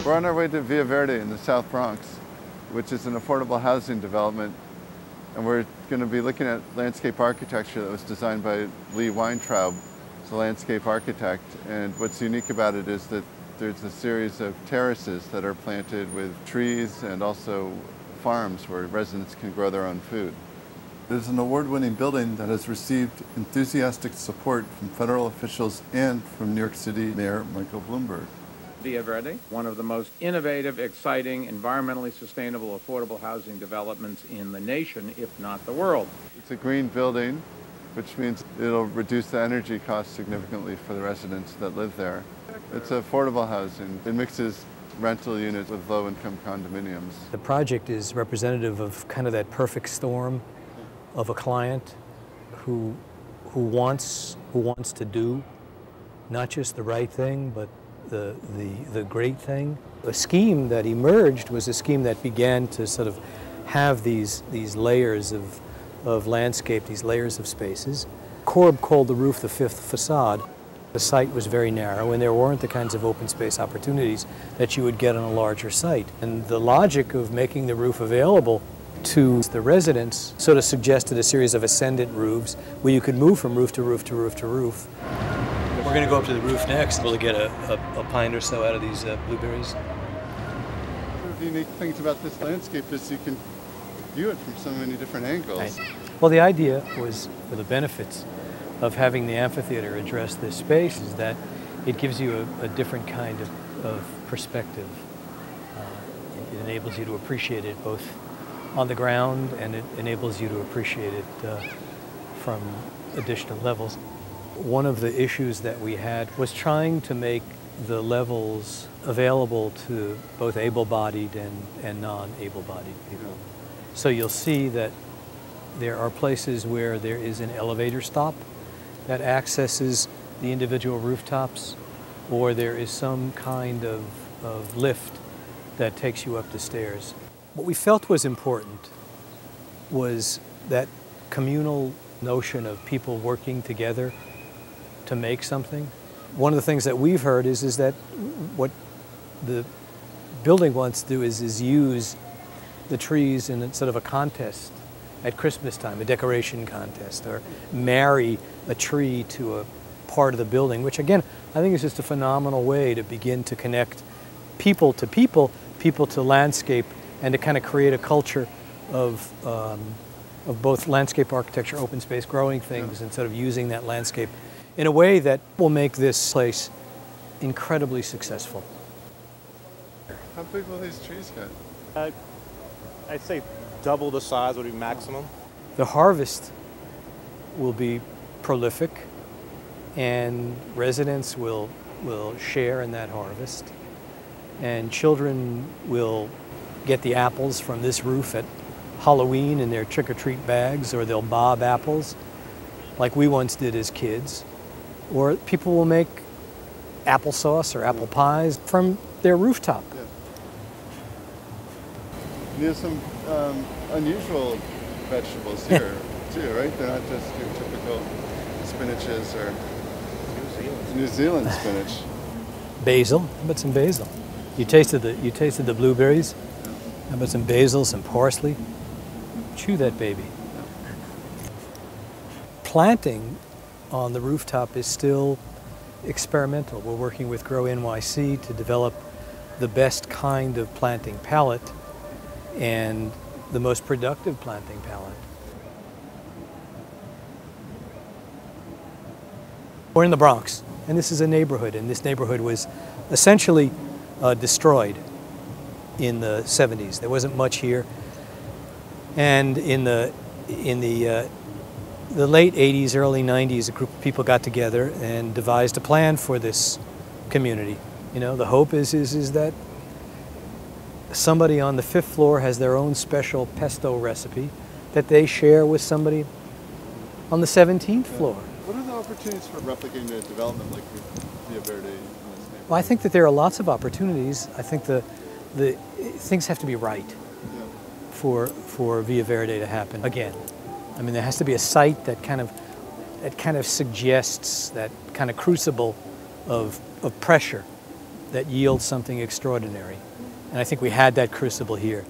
We're on our way to Via Verde in the South Bronx, which is an affordable housing development. And we're going to be looking at landscape architecture that was designed by Lee Weintraub, who's a landscape architect. And what's unique about it is that there's a series of terraces that are planted with trees and also farms where residents can grow their own food. It is an award-winning building that has received enthusiastic support from federal officials and from New York City Mayor Michael Bloomberg. Via Verde, one of the most innovative, exciting, environmentally sustainable, affordable housing developments in the nation, if not the world. It's a green building, which means it'll reduce the energy costs significantly for the residents that live there. It's affordable housing. It mixes rental units with low-income condominiums. The project is representative of kind of that perfect storm of a client who wants to do not just the right thing, but the great thing. A scheme that emerged was a scheme that began to sort of have these layers of landscape, these layers of spaces. Korb called the roof the fifth facade. The site was very narrow and there weren't the kinds of open space opportunities that you would get on a larger site. And the logic of making the roof available to the residents sort of suggested a series of ascendant roofs where you could move from roof to roof to roof to roof. We're going to go up to the roof next. We'll get a pint or so out of these blueberries. One of the unique things about this landscape is you can view it from so many different angles. Right. Well, the idea was, for the benefits of having the amphitheater address this space, is that it gives you a different kind of perspective. It enables you to appreciate it both on the ground, and it enables you to appreciate it from additional levels. One of the issues that we had was trying to make the levels available to both able-bodied and non-able-bodied people. So you'll see that there are places where there is an elevator stop that accesses the individual rooftops, or there is some kind of lift that takes you up the stairs. What we felt was important was that communal notion of people working together to make something. One of the things that we've heard is that what the building wants to do is use the trees in sort of a contest at Christmas time, a decoration contest, or marry a tree to a part of the building, which again, I think is just a phenomenal way to begin to connect people to people, people to landscape, and to kind of create a culture of both landscape architecture, open space, growing things, and sort of using that landscape in a way that will make this place incredibly successful. How big will these trees get? I'd say double the size would be maximum. The harvest will be prolific, and residents will share in that harvest, and children will get the apples from this roof at Halloween in their trick-or-treat bags, or they'll bob apples like we once did as kids, or people will make applesauce or apple pies from their rooftop. Yeah. There's some unusual vegetables here too, right? They're not just your typical spinaches or New Zealand spinach. Basil. How about some basil? You tasted the blueberries. How about some basil, some parsley? Chew that baby. Planting on the rooftop is still experimental. We're working with Grow NYC to develop the best kind of planting palette and the most productive planting palette. We're in the Bronx, and this is a neighborhood, and this neighborhood was essentially destroyed in the 70s. There wasn't much here, and in the late 80s, early 90s, a group of people got together and devised a plan for this community. You know, the hope is that somebody on the 5th floor has their own special pesto recipe that they share with somebody on the 17th floor. What are the opportunities for replicating a development like Via Verde in this neighborhood? Well, I think that there are lots of opportunities. I think the things have to be right for Via Verde to happen. Again, I mean, there has to be a site that kind of suggests that kind of crucible of pressure that yields something extraordinary. And I think we had that crucible here.